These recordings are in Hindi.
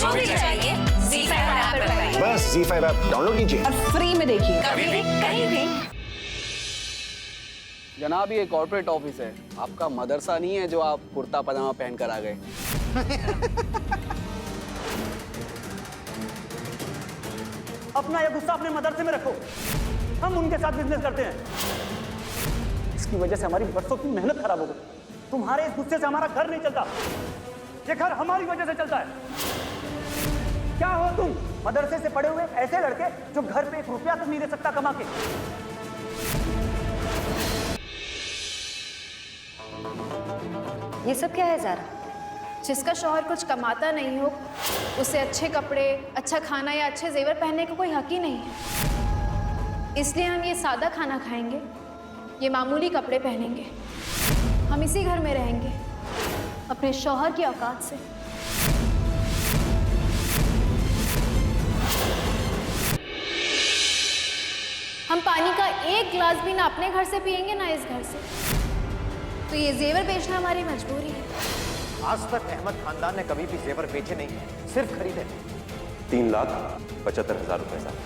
जो भी चाहिए ZEE5 ऐप पर पाइए। बस ZEE5 ऐप डाउनलोड कीजिए और फ्री में देखिए, कभी भी कहीं भी। जनाब ये कॉर्पोरेट ऑफिस है, आपका मदरसा नहीं है जो आप कुर्ता पजामा पहन कर आ गए। अपना ये गुस्सा अपने मदरसे में रखो, हम उनके साथ बिजनेस करते हैं। इसकी वजह से हमारी बरसों की मेहनत खराब हो गई। तुम्हारे इस गुस्से से हमारा घर नहीं चलता, ये घर हमारी वजह से चलता है। क्या हो तुम, मदरसे से पढ़े हुए ऐसे लड़के जो घर पे 1 रुपया तक नहीं दे सकता कमा के। ये सब क्या है ज़ारा? जिसका शौहर कुछ कमाता नहीं हो, उसे अच्छे कपड़े, अच्छा खाना या अच्छे जेवर पहनने का कोई हक ही नहीं है। इसलिए हम ये सादा खाना खाएंगे, ये मामूली कपड़े पहनेंगे, हम इसी घर में रहेंगे अपने शौहर की औकात से। हम पानी का एक गिलास भी ना अपने घर से पिएंगे ना इस घर से। तो ये जेवर बेचना हमारी मजबूरी है। आज तक अहमद खानदान ने कभी भी जेवर बेचे नहीं, सिर्फ खरीदे। 3,75,000 रुपए साहब।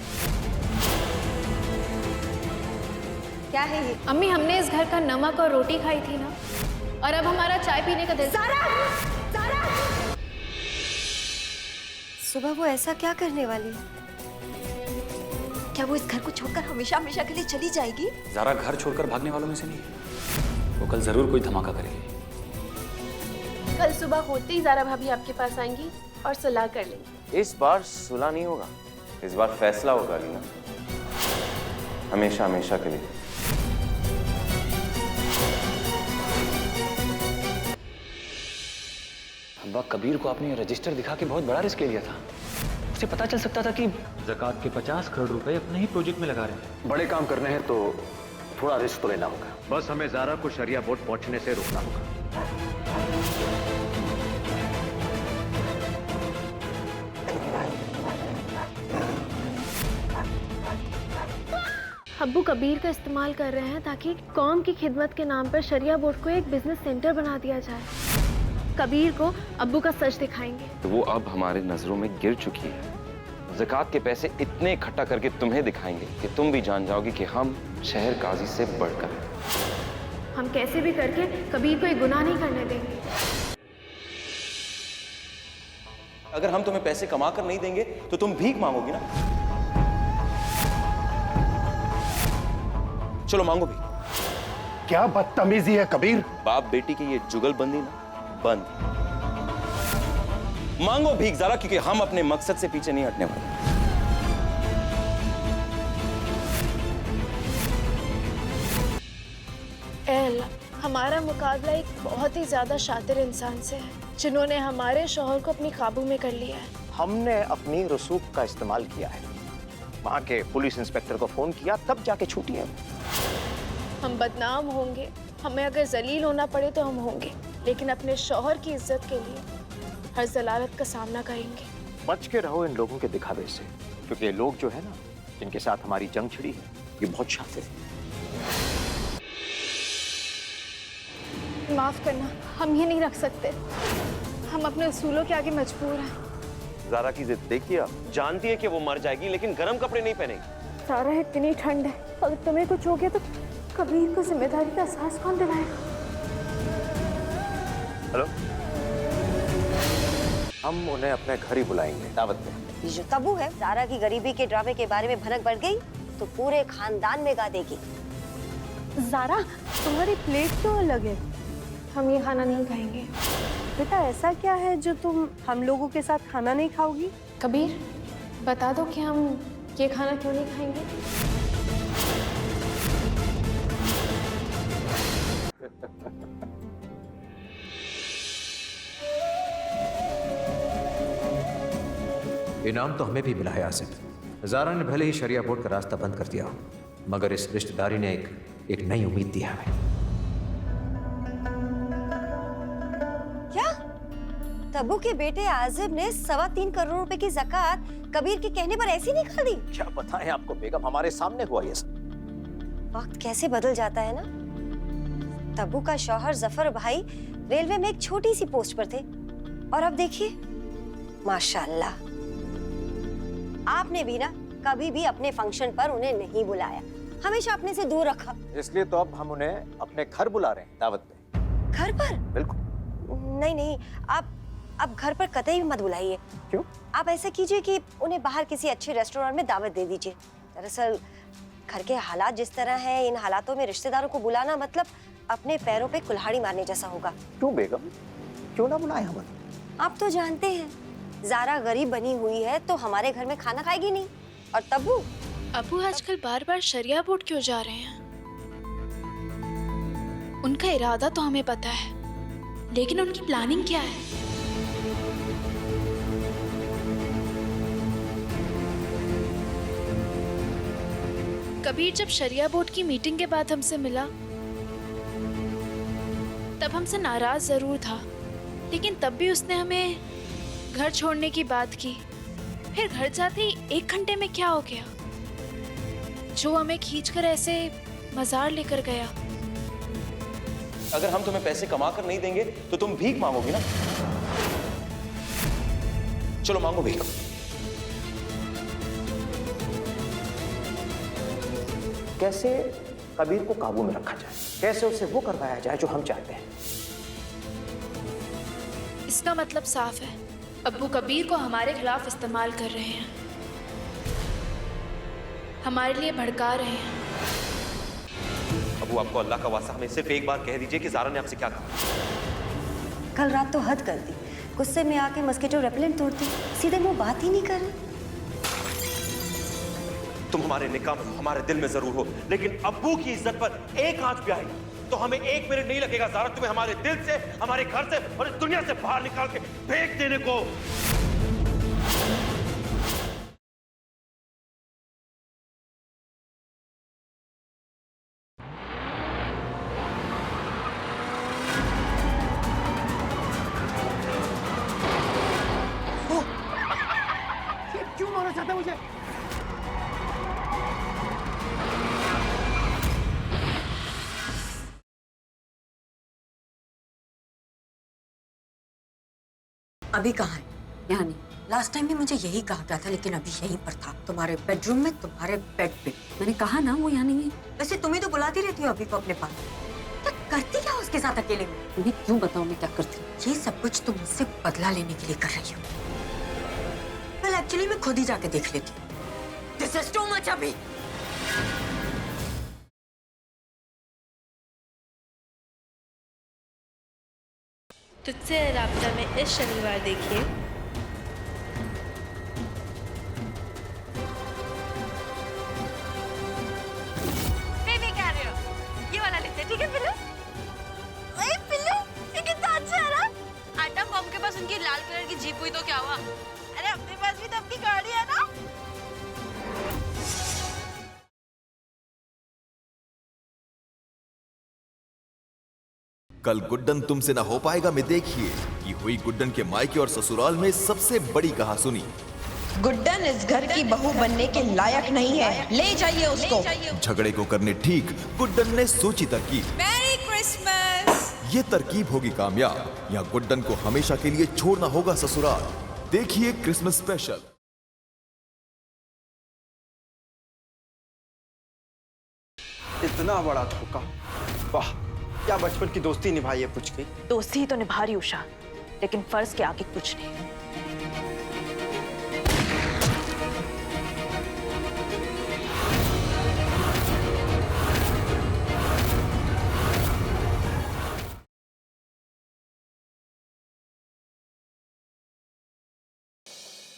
क्या है ये? अम्मी, हमने इस घर का नमक और रोटी खाई थी ना, और अब हमारा चाय पीने का दिल। सुबह वो ऐसा क्या करने वाली है? क्या वो इस घर को छोड़कर हमेशा हमेशा के लिए चली जाएगी? ज़ारा घर छोड़कर भागने वालों में से नहीं है। वो कल जरूर कोई धमाका करेगी। कल सुबह होते ही ज़ारा भाभी आपके पास आएंगी और सुलह कर लेंगी। इस बार सुलह नहीं होगा, इस बार फैसला होगा लीना, हमेशा हमेशा के लिए। अब्बा, कबीर को आपने रजिस्टर दिखा के बहुत बड़ा रिस्क ले लिया था। उसे पता चल सकता था कि ज़कात के 50 करोड़ रुपए अपने ही प्रोजेक्ट में लगा रहे हैं। बड़े काम करने हैं तो थोड़ा रिस्क तो लेना होगा। बस हमें ज़ारा को शरिया बोर्ड पहुंचने से रोकना होगा। अब्बू कबीर का इस्तेमाल कर रहे हैं ताकि कौम की खिदमत के नाम पर शरिया बोर्ड को एक बिजनेस सेंटर बना दिया जाए। कबीर को अब्बू का सच दिखाएंगे। तो वो अब हमारे नजरों में गिर चुकी है। ज़कात के पैसे इतने इकट्ठा करके तुम्हें दिखाएंगे कि तुम भी जान जाओगी कि हम शहर काजी से बढ़कर हैं। हम कैसे भी करके कबीर को एक गुनाह नहीं करने देंगे। अगर हम तुम्हें पैसे कमा कर नहीं देंगे तो तुम भीख मांगोगी ना। चलो मांगो भी। क्या बदतमीजी है कबीर। बाप बेटी की ये जुगलबंदी ना बंद। मांगो भीख ज़ारा, क्योंकि हम अपने मकसद से पीछे नहीं हटने वाले। ऐ अल्लाह, हमारा मुकाबला एक बहुत ही ज्यादा शातिर इंसान से है, जिन्होंने हमारे शौहर को अपनी काबू में कर लिया है। हमने अपनी रसूख का इस्तेमाल किया है, वहां के पुलिस इंस्पेक्टर को फोन किया, तब जाके छूटी है। हम बदनाम होंगे, हमें अगर जलील होना पड़े तो हम होंगे, लेकिन अपने शौहर की इज्जत के लिए हर जलालत का सामना करेंगे। बच के रहो इन लोगों के दिखावे से, क्योंकि ये लोग जो है ना, जिनके साथ हमारी जंग छिड़ी है, ये बहुत शातिर है। माफ करना, हम ये नहीं रख सकते। हम अपने उसूलों के आगे मजबूर हैं। ज़ारा की जिद देखिए आप, जानती है कि वो मर जाएगी लेकिन गर्म कपड़े नहीं पहनेगी। सारा इतनी ठंड है, अगर तुम्हें कुछ हो गया तो कबीर को जिम्मेदारी का एहसास कौन दिलाएगा? हेलो, हम उन्हें अपने घर ही बुलाएंगे दावत पे। ये जो तबू है, ज़ारा की गरीबी के ड्रामे के बारे में भनक बढ़ गई तो पूरे खानदान में गा देगी। ज़ारा, तुम्हारी प्लेट क्यों अलग है? हम ये खाना नहीं खाएंगे। बेटा, ऐसा क्या है जो तुम हम लोगों के साथ खाना नहीं खाओगी? कबीर, बता दो कि हम ये खाना क्यों नहीं खाएंगे। इनाम तो हमें भी मिला है आसिफ। ज़ारा ने भले ही शरिया बोर्ड का रास्ता बंद कर दिया, मगर इस रिश्तेदारी ने एक नई उम्मीद दी है हमें। क्या? तब्बू के बेटे आजिब ने 3.25 करोड़ रुपए की ज़कात कबीर के कहने पर ऐसी निकाल दी? क्या बताएं आपको बेगम, हमारे सामने हुआ ये सब। वक्त कैसे बदल जाता है ना। तब्बू का शौहर जफर भाई रेलवे में एक छोटी सी पोस्ट पर थे, और अब देखिए माशाल्लाह। आपने भी ना कभी भी अपने फंक्शन पर उन्हें नहीं बुलाया, हमेशा अपने से दूर रखा। इसलिए तो अब हम उन्हें अपने घर बुला रहे हैं दावत पे। घर पर? बिल्कुल। नहीं नहीं, आप घर पर कतई भी मत बुलाइए। क्यों? आप ऐसा कीजिए कि उन्हें बाहर किसी अच्छे रेस्टोरेंट में दावत दे दीजिए। दरअसल घर के हालात जिस तरह हैं, इन हालातों में रिश्तेदारों को बुलाना मतलब अपने पैरों पे कुल्हाड़ी मारने जैसा होगा। क्यों बेगम, क्यों ना बुलाएं हम? आप तो जानते हैं ज़ारा गरीब बनी हुई है तो हमारे घर में खाना खाएगी नहीं। और तब्बू, अबू आजकल बार बार शरिया बोर्ड क्यों जा रहे हैं? उनका इरादा तो हमें पता है, लेकिन उनकी प्लानिंग क्या है? कबीर जब शरिया बोर्ड की मीटिंग के बाद हमसे मिला तब हमसे नाराज जरूर था, लेकिन तब भी उसने हमें घर छोड़ने की बात की। फिर घर जाते ही 1 घंटे में क्या हो गया, जो हमें खींचकर ऐसे मजार लेकर गया। अगर हम तुम्हें पैसे कमा कर नहीं देंगे तो तुम भीख मांगोगी ना। चलो मांगो भीख। कैसे कबीर को काबू में रखा जाए, कैसे उससे वो करवाया जाए जो हम चाहते हैं। इसका मतलब साफ है, अब्बू कबीर को हमारे खिलाफ इस्तेमाल कर रहे हैं, हमारे लिए भड़का रहे हैं। अबू आपको अल्लाह का वास्ता हमें सिर्फ एक बार कह दीजिए कि ज़ारा ने आपसे क्या कहा। कल रात तो हद कर दी, गुस्से में आके मस्कीटो रेपेलेंट तोड़ती, सीधे मुंह बात ही नहीं कर रहे। तुम हमारे निकाह में, हमारे दिल में जरूर हो, लेकिन अब्बू की इज्जत पर एक आंच भी आई तो हमें 1 मिनट नहीं लगेगा ज़ारा तुम्हें हमारे दिल से, हमारे घर से और इस दुनिया से बाहर निकाल के फेंक देने को। क्यों मारना चाहता है मुझे? अभी कहाँ है? यहाँ नहीं। लास्ट टाइम भी मुझे यही कहा गया था, लेकिन अभी यहीं पर था, तुम्हारे बेडरूम में, तुम्हारे बेड पे। मैंने कहा ना वो यहाँ नहीं है। वैसे तुम्हें तो बुलाती रहती हो अभी को अपने पास, क्या करती क्या उसके साथ अकेले में? तुम्हें क्यों बताऊँ मैं क्या करती हूँ? ये सब कुछ तुम मुझसे बदला लेने के लिए कर रही हो। वेल एक्चुअली मैं खुद ही जाके देख लेती हूँ। दिस इज टू मच अभी। तुझसे राब्ता में इस शनिवार देखिए। बेबी कैरियर, ये वाला लेते हैं, ठीक है पिल्लू? ओए पिल्लू, ये कितना अच्छा है ना? आटम बम के पास उनकी लाल कलर की जीप हुई तो क्या हुआ? अरे अपने पास भी तो अपनी गाड़ी है ना? कल गुड्डन तुमसे ना हो पाएगा में देखिए कि हुई गुड्डन के मायके और ससुराल में सबसे बड़ी कहासुनी। गुड्डन इस घर की बहू बनने के लायक नहीं है, ले जाइए उसको। झगड़े को करने ठीक गुड्डन ने सोची तरकीब। Merry Christmas. ये तरकीब होगी कामयाब या गुड्डन को हमेशा के लिए छोड़ना होगा ससुराल। देखिए क्रिसमस स्पेशल। इतना बड़ा धोखा, वाह क्या बचपन की दोस्ती निभाई है पुछ की। दोस्ती ही तो निभा रही उषा, लेकिन फर्ज के आगे कुछ नहीं।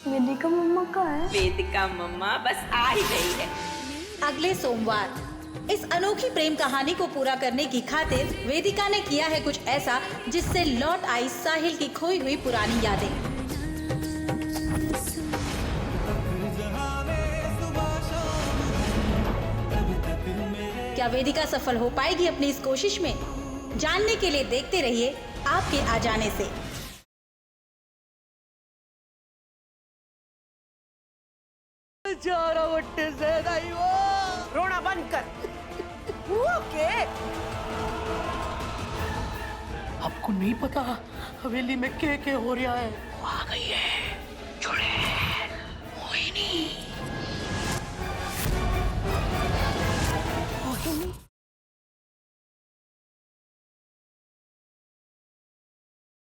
वेदिका मम्मा कहाँ है? वेदिका मम्मा बस आ ही गई है। अगले सोमवार इस अनोखी प्रेम कहानी को पूरा करने की खातिर वेदिका ने किया है कुछ ऐसा जिससे लौट आई साहिल की खोई हुई पुरानी यादें। क्या वेदिका सफल हो पाएगी अपनी इस कोशिश में? जानने के लिए देखते रहिए आपके आ जाने से। रोना बंद कर। ओके। आपको नहीं पता हवेली में क्या हो रहा है? आ गई है। तोड़े।